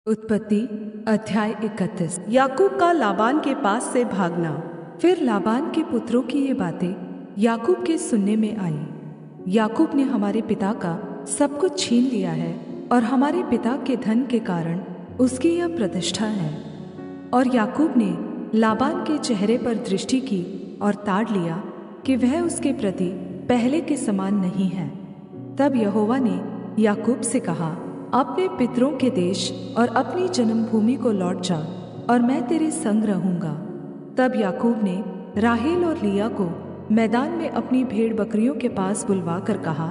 उत्पत्ति अध्याय 31। याकूब का लाबान के पास से भागना। फिर लाबान के पुत्रों की ये बातें याकूब के सुनने में आई। याकूब ने हमारे पिता का सब कुछ छीन लिया है और हमारे पिता के धन के कारण उसकी यह प्रतिष्ठा है। और याकूब ने लाबान के चेहरे पर दृष्टि की और ताड़ लिया कि वह उसके प्रति पहले के समान नहीं है। तब यहोवा ने याकूब से कहा, अपने पितरों के देश और अपनी जन्मभूमि को लौट जा और मैं तेरे संग रहूंगा। तब याकूब ने राहेल और लिया को मैदान में अपनी भेड़ बकरियों के पास बुलवा कर कहा,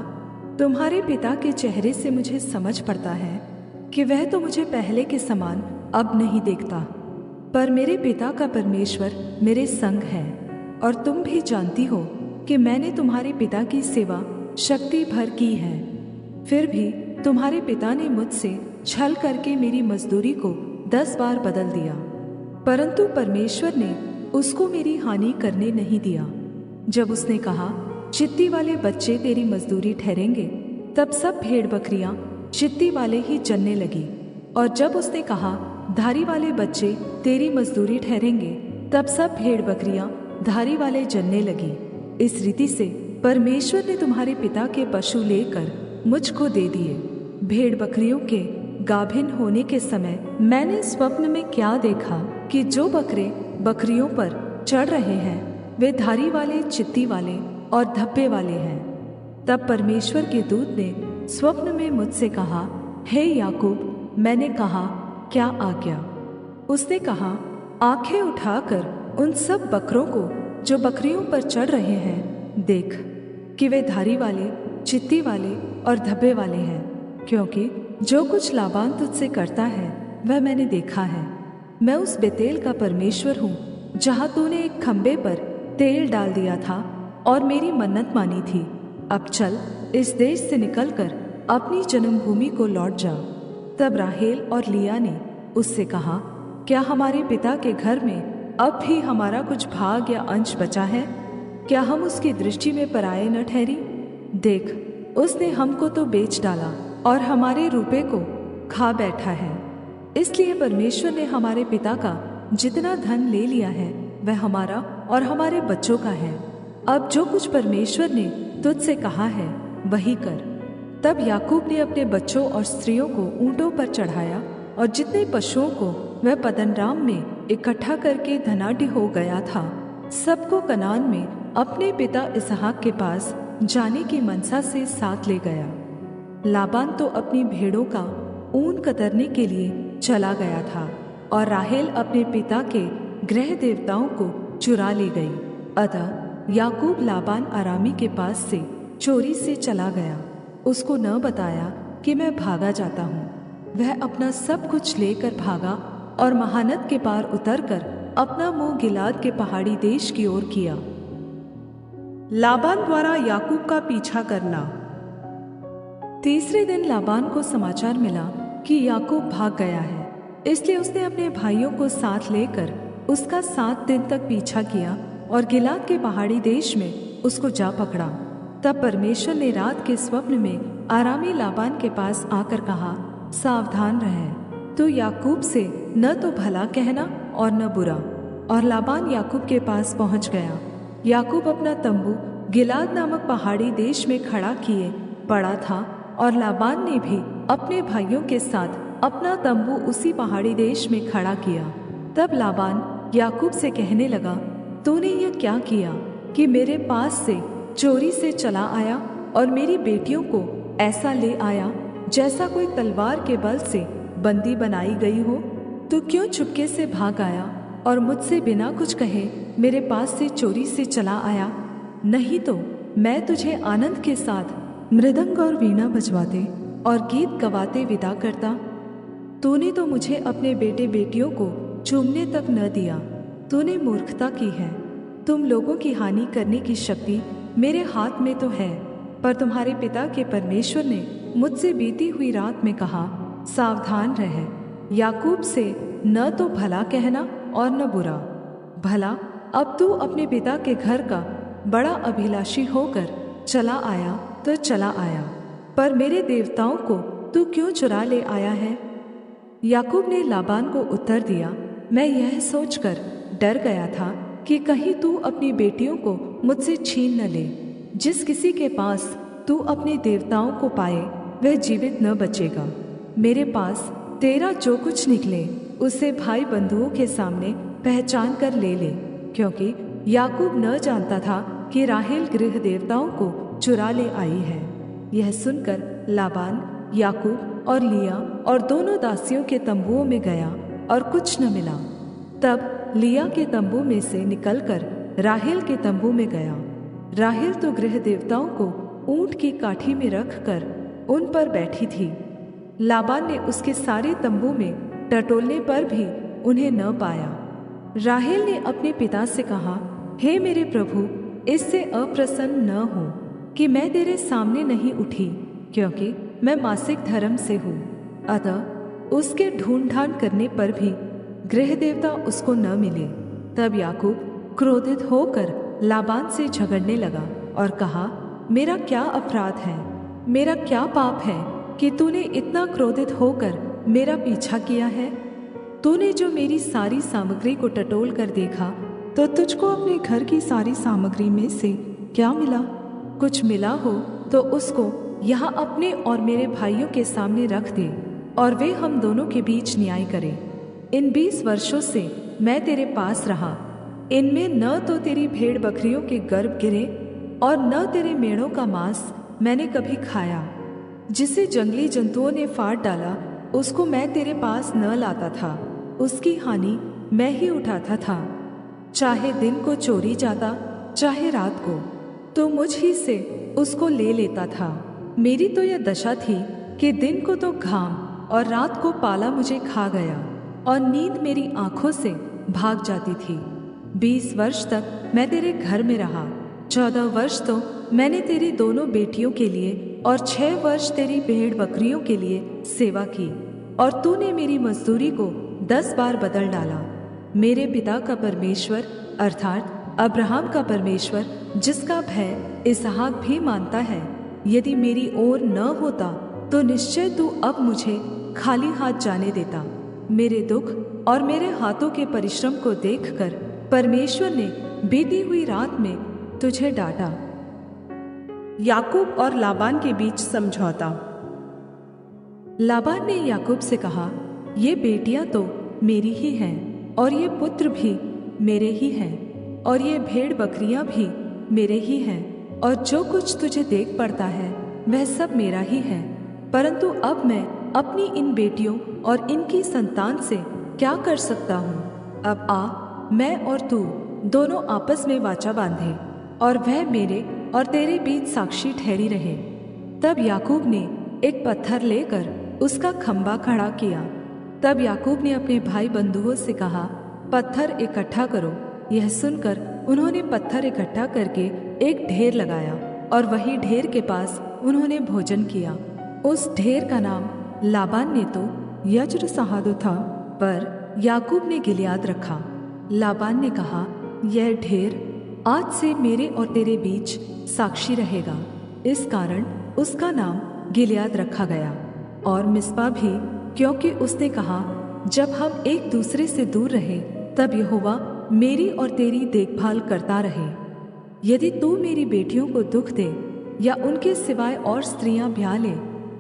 तुम्हारे पिता के चेहरे से मुझे समझ पड़ता है कि वह तो मुझे पहले के समान अब नहीं देखता, पर मेरे पिता का परमेश्वर मेरे संग है। और तुम भी जानती हो कि मैंने तुम्हारे पिता की सेवा शक्ति भर की है। फिर भी तुम्हारे पिता ने मुझसे छल करके मेरी मजदूरी को 10 बार बदल दिया, परंतु परमेश्वर ने उसको मेरी हानि करने नहीं दिया। जब उसने कहा, चित्ती वाले बच्चे तेरी मजदूरी ठहरेंगे, तब सब भेड़ बकरियां चित्ती वाले ही जनने लगी। और जब उसने कहा, धारी वाले बच्चे तेरी मजदूरी ठहरेंगे, तब सब भेड़ बकरियां धारी वाले जनने लगी। इस रीति से परमेश्वर ने तुम्हारे पिता के पशु लेकर मुझको दे दिए। भेड़ बकरियों के गाभिन होने के समय मैंने स्वप्न में क्या देखा कि जो बकरे बकरियों पर चढ़ रहे हैं वे धारी वाले, चित्ती वाले और धब्बे वाले हैं। तब परमेश्वर के दूत ने स्वप्न में मुझसे कहा, हे याकूब। मैंने कहा, क्या आज्ञा? उसने कहा, आंखें उठाकर उन सब बकरों को जो बकरियों पर चढ़ रहे हैं देख कि वे धारी वाले, चित्ती वाले और धब्बे वाले हैं, क्योंकि जो कुछ लाबान तुझसे करता है वह मैंने देखा है। मैं उस बेतेल का परमेश्वर हूँ जहाँ तूने एक खम्बे पर तेल डाल दिया था और मेरी मन्नत मानी थी। अब चल, इस देश से निकलकर अपनी जन्मभूमि को लौट जा। तब राहेल और लिया ने उससे कहा, क्या हमारे पिता के घर में अब भी हमारा कुछ भाग या अंश बचा है? क्या हम उसकी दृष्टि में पराये न ठहरी? देख, उसने हमको तो बेच डाला और हमारे रुपये को खा बैठा है। इसलिए परमेश्वर ने हमारे पिता का जितना धन ले लिया है वह हमारा और हमारे बच्चों का है। अब जो कुछ परमेश्वर ने तुझसे कहा है वही कर। तब याकूब ने अपने बच्चों और स्त्रियों को ऊँटों पर चढ़ाया और जितने पशुओं को वह पद्दनराम में इकट्ठा करके धनाढ्य हो गया था, सबको कनान में अपने पिता इसहाक के पास जाने की मनसा से साथ ले गया। लाबान तो अपनी भेड़ों का ऊन कतरने के लिए चला गया था और राहेल अपने पिता के गृह देवताओं को चुरा ले गई। अतः याकूब लाबान अरामी के पास से चोरी से चला गया। उसको न बताया कि मैं भागा जाता हूँ। वह अपना सब कुछ लेकर भागा और महानद के पार उतरकर अपना मुंह गिलाद के पहाड़ी देश की ओर किया। लाबान द्वारा याकूब का पीछा करना। तीसरे दिन लाबान को समाचार मिला कि याकूब भाग गया है, इसलिए उसने अपने भाइयों को साथ लेकर उसका 7 दिन तक पीछा किया और गिलाद के पहाड़ी देश में उसको जा पकड़ा। तब परमेश्वर ने रात के स्वप्न में आरामी लाबान के पास आकर कहा, सावधान रह, तू याकूब से न तो भला कहना और न बुरा। और लाबान याकूब के पास पहुंच गया। याकूब अपना तंबू गिलाद नामक पहाड़ी देश में खड़ा किए पड़ा था और लाबान ने भी अपने भाइयों के साथ अपना तंबू उसी पहाड़ी देश में खड़ा किया। तब लाबान याकूब से कहने लगा, तूने यह क्या किया कि मेरे पास से चोरी से चला आया और मेरी बेटियों को ऐसा ले आया जैसा कोई तलवार के बल से बंदी बनाई गई हो? तू क्यों चुपके से भाग आया और मुझसे बिना कुछ कहे मेरे पास से चोरी से चला आया? नहीं तो मैं तुझे आनंद के साथ मृदंग और वीणा बजवाते और गीत गवाते विदा करता। तूने तो मुझे अपने बेटे बेटियों को चूमने तक न दिया। तूने मूर्खता की है। तुम लोगों की हानि करने की शक्ति मेरे हाथ में तो है, पर तुम्हारे पिता के परमेश्वर ने मुझसे बीती हुई रात में कहा, सावधान रह, याकूब से न तो भला कहना और न बुरा। भला अब तू अपने पिता के घर का बड़ा अभिलाषी होकर चला आया तो चला आया, पर मेरे देवताओं को तू क्यों चुरा ले आया है? याकूब ने लाबान को उत्तर दिया, मैं यह सोचकर डर गया था कि कहीं तू अपनी बेटियों को मुझसे छीन न ले। जिस किसी के पास तू अपने देवताओं को पाए वह जीवित न बचेगा। मेरे पास तेरा जो कुछ निकले उसे भाई बंधुओं के सामने पहचान कर ले ले, क्योंकि याकूब न जानता था कि राहेल गृह देवताओं को चुरा ले आई है। यह सुनकर लाबान याकूब और लिया और दोनों दासियों के तंबुओं में गया और कुछ न मिला। तब लिया के तंबू में से निकलकर राहेल के तंबू में गया। राहेल तो गृह देवताओं को ऊंट की काठी में रखकर उन पर बैठी थी। लाबान ने उसके सारे तंबू में टटोलने पर भी उन्हें न पाया। राहेल ने अपने पिता से कहा, हे मेरे प्रभु, इससे अप्रसन्न न हो कि मैं तेरे सामने नहीं उठी, क्योंकि मैं मासिक धर्म से हूँ। अतः उसके ढूंढ करने पर भी गृह देवता उसको न मिले। तब याकूब क्रोधित होकर लाबान से झगड़ने लगा और कहा, मेरा क्या अपराध है, मेरा क्या पाप है कि तूने इतना क्रोधित होकर मेरा पीछा किया है? तूने जो मेरी सारी सामग्री को टटोल कर देखा, तो तुझको अपने घर की सारी सामग्री में से क्या मिला? कुछ मिला हो तो उसको यहाँ अपने और मेरे भाइयों के सामने रख दे, और वे हम दोनों के बीच न्याय करें। इन 20 वर्षों से मैं तेरे पास रहा, इनमें न तो तेरी भेड़ बकरियों के गर्भ गिरे और न तेरे मेढ़ों का मांस मैंने कभी खाया। जिसे जंगली जंतुओं ने फाड़ डाला उसको मैं तेरे पास न लाता था, उसकी हानि मैं ही उठाता था। चाहे दिन को चोरी जाता चाहे रात को, तो मुझ ही से उसको ले लेता था। मेरी तो यह दशा थी कि दिन को तो घाम और रात को पाला मुझे खा गया, और नींद मेरी आंखों से भाग जाती थी। 20 वर्ष तक मैं तेरे घर में रहा। 14 वर्ष तो मैंने तेरी दोनों बेटियों के लिए और 6 वर्ष तेरी भेड़ बकरियों के लिए सेवा की, और तूने मेरी मजदूरी को 10 बार बदल डाला। मेरे पिता का परमेश्वर अर्थात अब्राहम का परमेश्वर, जिसका भय इसहाक भी मानता है, यदि मेरी ओर न होता तो निश्चय तू अब मुझे खाली हाथ जाने देता। मेरे दुख और मेरे हाथों के परिश्रम को देखकर परमेश्वर ने बीती हुई रात में तुझे डांटा। याकूब और लाबान के बीच समझौता। लाबान ने याकूब से कहा, ये बेटियां तो मेरी ही हैं, और ये पुत्र भी मेरे ही हैं, और ये भेड़ बकरियां भी मेरे ही हैं, और जो कुछ तुझे देख पड़ता है वह सब मेरा ही है। परंतु अब मैं अपनी इन बेटियों और इनकी संतान से क्या कर सकता हूँ? अब आ, मैं और तू दोनों आपस में वाचा बांधे, और वह मेरे और तेरे बीच साक्षी ठहरी रहे। तब याकूब ने एक पत्थर लेकर उसका खंबा खड़ा किया। तब याकूब ने अपने भाई बंधुओं से कहा, पत्थर इकट्ठा करो। यह सुनकर उन्होंने पत्थर इकट्ठा करके एक ढेर लगाया, और वही ढेर के पास उन्होंने भोजन किया। उस ढेर का नाम लाबान ने तो यज्र सहादो था, पर याकूब ने गिलियाद रखा। लाबान ने कहा, यह ढेर आज से मेरे और तेरे बीच साक्षी रहेगा। इस कारण उसका नाम गिलियाद रखा गया। और मिस्पा भी, क्योंकि उसने कहा, जब हम एक दूसरे से दूर रहे तब यहोवा मेरी और तेरी देखभाल करता रहे। यदि तू मेरी बेटियों को दुख दे या उनके सिवाय और स्त्रियां ब्याह ले,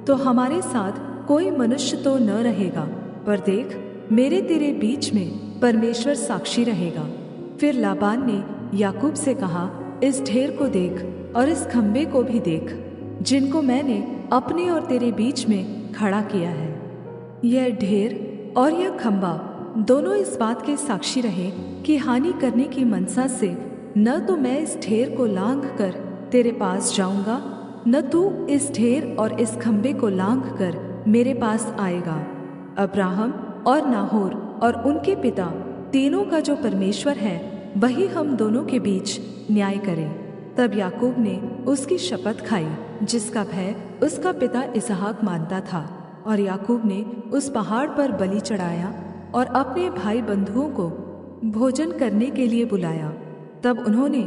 तो हमारे साथ कोई मनुष्य तो न रहेगा, पर देख, मेरे तेरे बीच में परमेश्वर साक्षी रहेगा। फिर लाबान ने याकूब से कहा, इस ढेर को देख और इस खंबे को भी देख, जिनको मैंने अपने और तेरे बीच में खड़ा किया है। यह ढेर और यह खंबा दोनों इस बात के साक्षी रहे कि हानि करने की मनसा से न तो मैं इस ढेर को लांघ कर तेरे पास जाऊंगा, न तू इस ढेर और इस खंबे को लांघ कर मेरे पास आएगा। अब्राहम और नाहोर और उनके पिता तीनों का जो परमेश्वर है, वही हम दोनों के बीच न्याय करे। तब याकूब ने उसकी शपथ खाई, जिसका भय उसका पिता इसहाक मानता था। और याकूब ने उस पहाड़ पर बलि चढ़ाया और अपने भाई बंधुओं को भोजन करने के लिए बुलाया। तब उन्होंने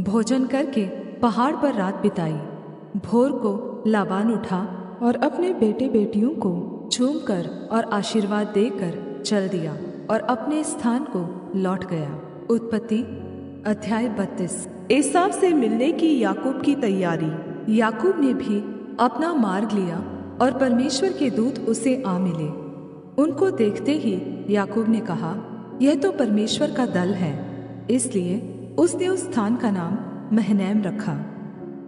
भोजन करके पहाड़ पर रात बिताई। भोर को लाबान उठा और अपने बेटे बेटियों को चूमकर और आशीर्वाद देकर चल दिया और अपने स्थान को लौट गया। उत्पत्ति अध्याय 32। एसाव से मिलने की याकूब की तैयारी। याकूब ने भी अपना मार्ग लिया और परमेश्वर के दूत उसे आ मिले। उनको देखते ही याकूब ने कहा, यह तो परमेश्वर का दल है। इसलिए उसने उस स्थान का नाम महनैम रखा।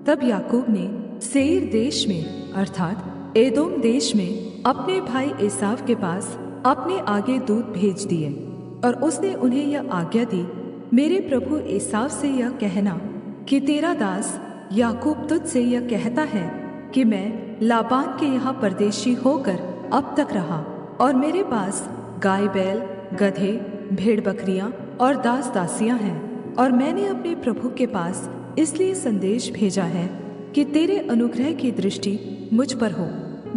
तब याकूब ने सेईर देश में अर्थात एदोम देश में अपने भाई एसाव के पास अपने आगे दूत भेज दिए और उसने उन्हें यह आज्ञा दी, मेरे प्रभु एसाव से यह कहना कि तेरा दास याकूब तुझसे यह कहता है कि मैं लाबान के यहाँ परदेशी होकर अब तक रहा और मेरे पास गाय बैल गधे भेड़ बकरियां और दास दासियां हैं, और मैंने अपने प्रभु के पास इसलिए संदेश भेजा है कि तेरे अनुग्रह की दृष्टि मुझ पर हो।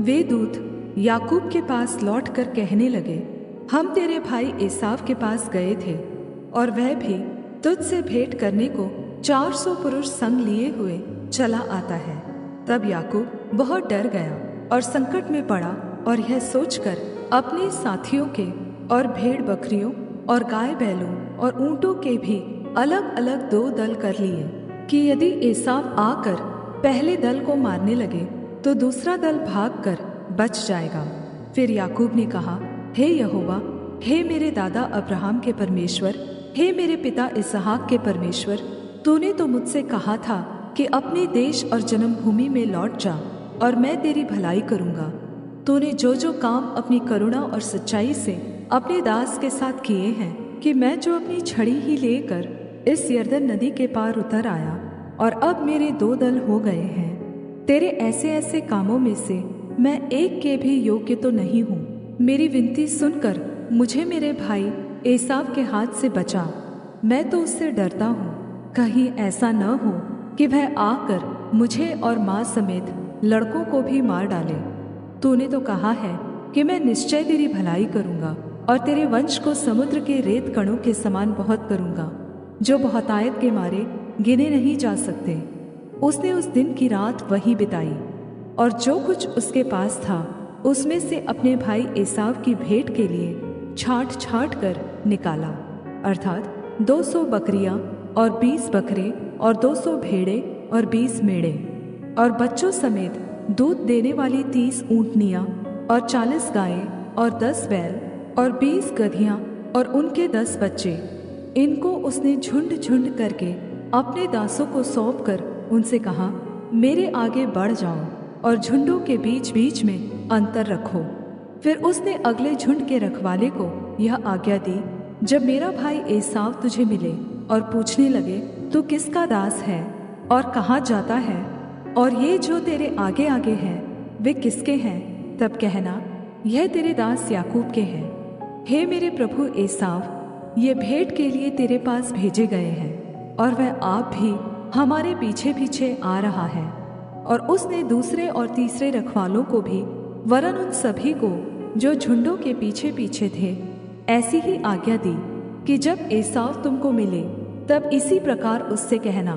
वे दूत याकूब के पास लौटकर कहने लगे, हम तेरे भाई एसाव के पास गए थे और वह भी तुझसे भेंट करने को 400 पुरुष संग लिए हुए चला आता है। तब याकूब बहुत डर गया और संकट में पड़ा और यह सोचकर अपने साथियों के और भेड़ बकरियों और गाय बैलों और ऊँटों के भी अलग अलग 2 दल कर लिए कि यदि एसाव आकर पहले दल को मारने लगे तो दूसरा दल भागकर बच जाएगा। फिर याकूब ने कहा, हे यहोवा, हे मेरे दादा अब्राहम के परमेश्वर, हे मेरे पिता इसहाक के परमेश्वर, तूने तो मुझसे कहा था कि अपने देश और जन्मभूमि में लौट जा और मैं तेरी भलाई करूँगा। तूने जो जो काम अपनी करुणा और सच्चाई से अपने दास के साथ किए हैं कि मैं जो अपनी छड़ी ही लेकर इस यरदन नदी के पार उतर आया और अब मेरे 2 दल हो गए हैं। तेरे ऐसे ऐसे कामों में से मैं एक के भी योग्य तो नहीं हूँ। मेरी विनती सुनकर मुझे मेरे भाई एसाव के हाथ से बचा। मैं तो उससे डरता हूँ, कहीं ऐसा न हो कि वह आकर मुझे और माँ समेत लड़कों को भी मार डाले। तूने तो कहा है कि मैं निश्चय तेरी भलाई करूँगा और तेरे वंश को समुद्र के रेत कणों के समान बहुत करूँगा, जो बहुतायत के मारे गिने नहीं जा सकते। उसने उस दिन की रात वहीं बिताई और जो कुछ उसके पास था उसमें से अपने भाई एसाव की भेंट के लिए छाँट छाँट कर निकाला, अर्थात 200 बकरियां और 20 बकरे और 200 भेड़े और 20 मेढ़े और बच्चों समेत दूध देने वाली 30 ऊँटनियाँ और 40 गायें और 10 बैल और 20 गधियाँ और उनके 10 बच्चे। इनको उसने झुंड झुंड करके अपने दासों को सौंपकर उनसे कहा, मेरे आगे बढ़ जाओ और झुंडों के बीच बीच में अंतर रखो। फिर उसने अगले झुंड के रखवाले को यह आज्ञा दी, जब मेरा भाई एसाव तुझे मिले और पूछने लगे तू किसका दास है और कहाँ जाता है और ये जो तेरे आगे आगे हैं वे किसके हैं, तब कहना, यह तेरे दास याकूब के हैं। हे मेरे प्रभु एसाव, ये भेंट के लिए तेरे पास भेजे गए हैं और वह आप भी हमारे पीछे पीछे आ रहा है। और उसने दूसरे और तीसरे रखवालों को भी वरन उन सभी को जो झुंडों के पीछे पीछे थे ऐसी ही आज्ञा दी कि जब एसाव तुमको मिले तब इसी प्रकार उससे कहना,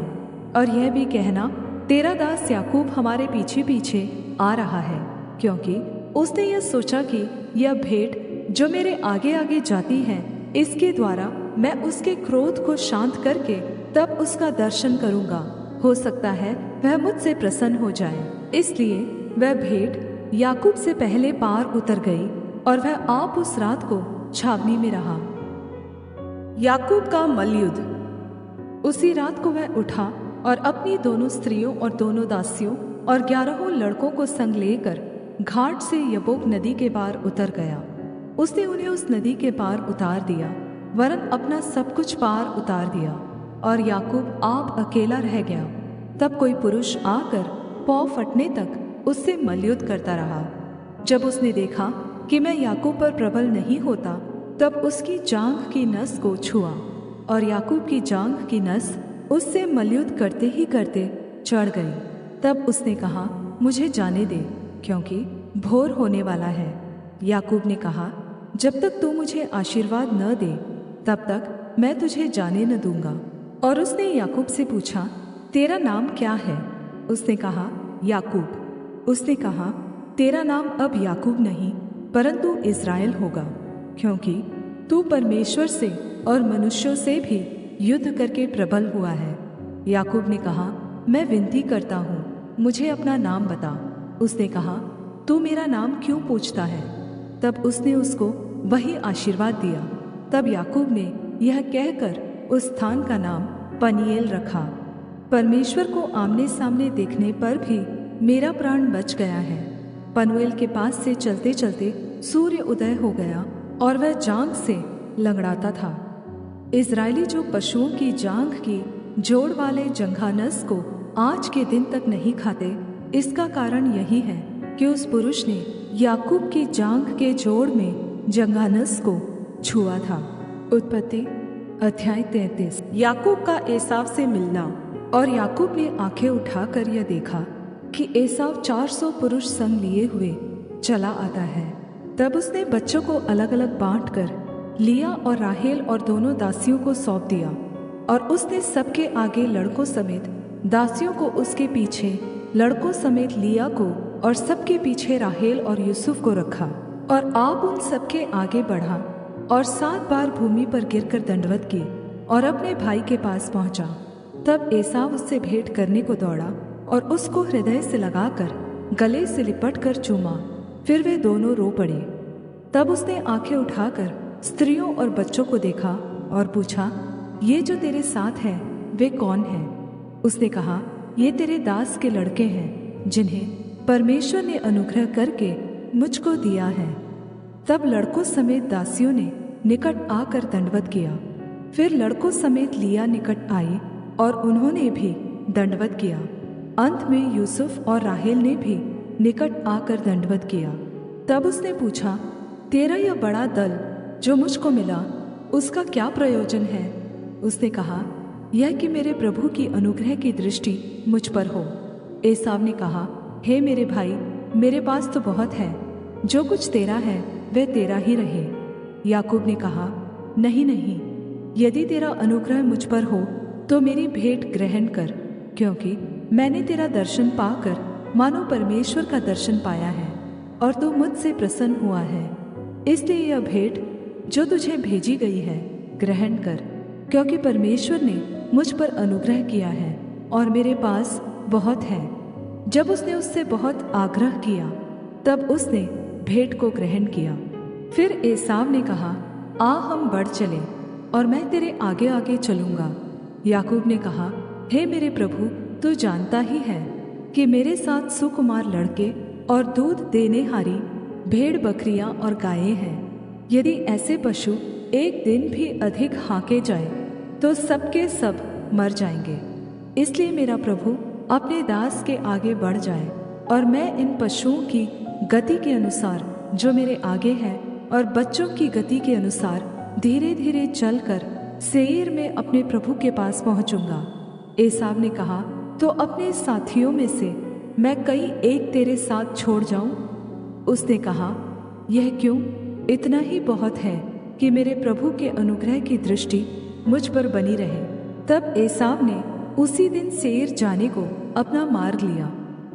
और यह भी कहना, तेरा दास याकूब हमारे पीछे पीछे आ रहा है, क्योंकि उसने यह सोचा कि यह भेंट जो मेरे आगे आगे जाती है इसके द्वारा मैं उसके क्रोध को शांत करके तब उसका दर्शन करूँगा। हो सकता है वह मुझसे प्रसन्न हो जाए। इसलिए वह भेंट याकूब से पहले पार उतर गई और वह आप उस रात को छावनी में रहा। याकूब का मल्लयुद्ध। उसी रात को वह उठा और अपनी दोनों स्त्रियों और दोनों दासियों और 11 लड़कों को संग लेकर घाट से यब्बोक नदी के पार उतर गया। उसने उन्हें उस नदी के पार उतार दिया, वरन अपना सब कुछ पार उतार दिया, और याकूब आप अकेला रह गया। तब कोई पुरुष आकर पौ फटने तक उससे मल्लयुद्ध करता रहा। जब उसने देखा कि मैं याकूब पर प्रबल नहीं होता, तब उसकी जांघ की नस को छुआ, और याकूब की जांघ की नस उससे मल्लयुद्ध करते ही करते चढ़ गई। तब उसने कहा, मुझे जाने दे, क्योंकि भोर होने वाला है। याकूब ने कहा, जब तक तू मुझे आशीर्वाद न दे तब तक मैं तुझे जाने न दूंगा। और उसने याकूब से पूछा, तेरा नाम क्या है? उसने कहा, याकूब। उसने कहा, तेरा नाम अब याकूब नहीं परंतु इस्राएल होगा, क्योंकि तू परमेश्वर से और मनुष्यों से भी युद्ध करके प्रबल हुआ है। याकूब ने कहा, मैं विनती करता हूँ, मुझे अपना नाम बता। उसने कहा, तू मेरा नाम क्यों पूछता है? तब उसने उसको वही आशीर्वाद दिया। तब याकूब ने यह कहकर उस स्थान का नाम पनीएल रखा, परमेश्वर को आमने सामने देखने पर भी मेरा प्राण बच गया है। पनूएल के पास से चलते चलते सूर्य उदय हो गया और वह जांघ से लंगड़ाता था। इस्राएली जो पशुओं की जांघ की जोड़ वाले जंघानस को आज के दिन तक नहीं खाते, इसका कारण यही है कि उस पुरुष ने याकूब की जांघ के जोड़ में जंघानस को छुआ था। उत्पत्ति अध्याय 33। याकूब का एसाव से मिलना। और याकूब ने आंखें उठाकर यह देखा कि एसाव 400 पुरुष संग लिए हुए चला आता है। तब उसने बच्चों को अलग अलग बांटकर लिया और राहेल और दोनों दासियों को सौंप दिया। और उसने सबके आगे लड़कों समेत दासियों को, उसके पीछे लड़कों समेत लिया को, और सबके पीछे राहेल और यूसुफ को रखा। और आप उन सबके आगे बढ़ा और 7 बार भूमि पर गिरकर दंडवत की और अपने भाई के पास पहुंचा। तब एसाव उससे भेंट करने को दौड़ा और उसको हृदय से लगाकर गले से लिपट कर चूमा। फिर वे दोनों रो पड़े। तब उसने आंखें उठाकर स्त्रियों और बच्चों को देखा और पूछा, ये जो तेरे साथ है वे कौन हैं? उसने कहा, ये तेरे दास के लड़के हैं, जिन्हें परमेश्वर ने अनुग्रह करके मुझको दिया है। तब लड़कों समेत दासियों ने निकट आकर दंडवत किया। फिर लड़कों समेत लिया निकट आई और उन्होंने भी दंडवत किया। अंत में यूसुफ और राहेल ने भी निकट आकर दंडवत किया। तब उसने पूछा, तेरा यह बड़ा दल जो मुझको मिला, उसका क्या प्रयोजन है? उसने कहा, यह कि मेरे प्रभु की अनुग्रह की दृष्टि मुझ पर हो। एसाव ने कहा, हे मेरे भाई, मेरे पास तो बहुत है, जो कुछ तेरा है वह तेरा ही रहे। याकूब ने कहा, नहीं नहीं, यदि तेरा अनुग्रह मुझ पर हो तो मेरी भेंट ग्रहण कर, क्योंकि मैंने तेरा दर्शन पाकर मानो परमेश्वर का दर्शन पाया है और तू मुझसे प्रसन्न हुआ है। इसलिए यह भेंट जो तुझे भेजी गई है ग्रहण कर, क्योंकि परमेश्वर ने मुझ पर अनुग्रह किया है और मेरे पास बहुत है। जब उसने उससे बहुत आग्रह किया तब उसने भेंट को ग्रहण किया। फिर एसाव ने कहा, आ हम बढ़ चलें और मैं तेरे आगे आगे चलूंगा। याकूब ने कहा, हे मेरे प्रभु, तू जानता ही है कि मेरे साथ सुकुमार लड़के और दूध देने हारी भेड़ बकरियां और गायें हैं। यदि ऐसे पशु एक दिन भी अधिक हाँके जाए तो सबके सब मर जाएंगे। इसलिए मेरा प्रभु अपने दास के आगे बढ़ जाए और मैं इन पशुओं की गति के अनुसार जो मेरे आगे है और बच्चों की गति के अनुसार धीरे धीरे चलकर सेईर में अपने प्रभु के पास पहुंचूंगा। एसाव ने कहा, तो अपने साथियों में से मैं कई एक तेरे साथ छोड़ जाऊं? उसने कहा, यह क्यों? इतना ही बहुत है कि मेरे प्रभु के अनुग्रह की दृष्टि मुझ पर बनी रहे। तब एसाव ने उसी दिन सेईर जाने को अपना मार्ग लिया,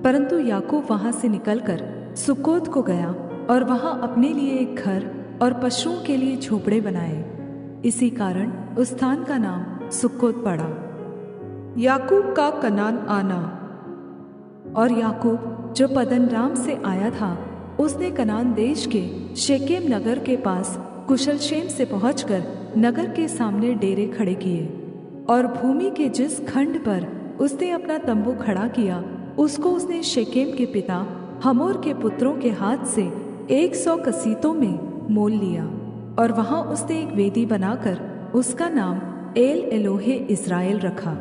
परंतु याकूब वहां से निकलकर सुक्कोत को गया और वहां अपने लिए एक घर और पशुओं के लिए झोपड़े बनाए। इसी कारण उस स्थान का नाम सुक्कोत पड़ा। याकूब का कनान आना। और याकूब जो पद्दनराम से आया था, उसने कनान देश के शेकेम नगर के पास कुशलक्षेम से पहुंचकर नगर के सामने डेरे खड़े किए और भूमि के जिस खंड पर उसने अपना तंबू खड़ा किया उसको उसने शेकेम के पिता हमोर के पुत्रों के हाथ से 100 कसीतों में मोल लिया। और वहां उसने एक वेदी बनाकर उसका नाम एल एलोहे इस्राएल रखा।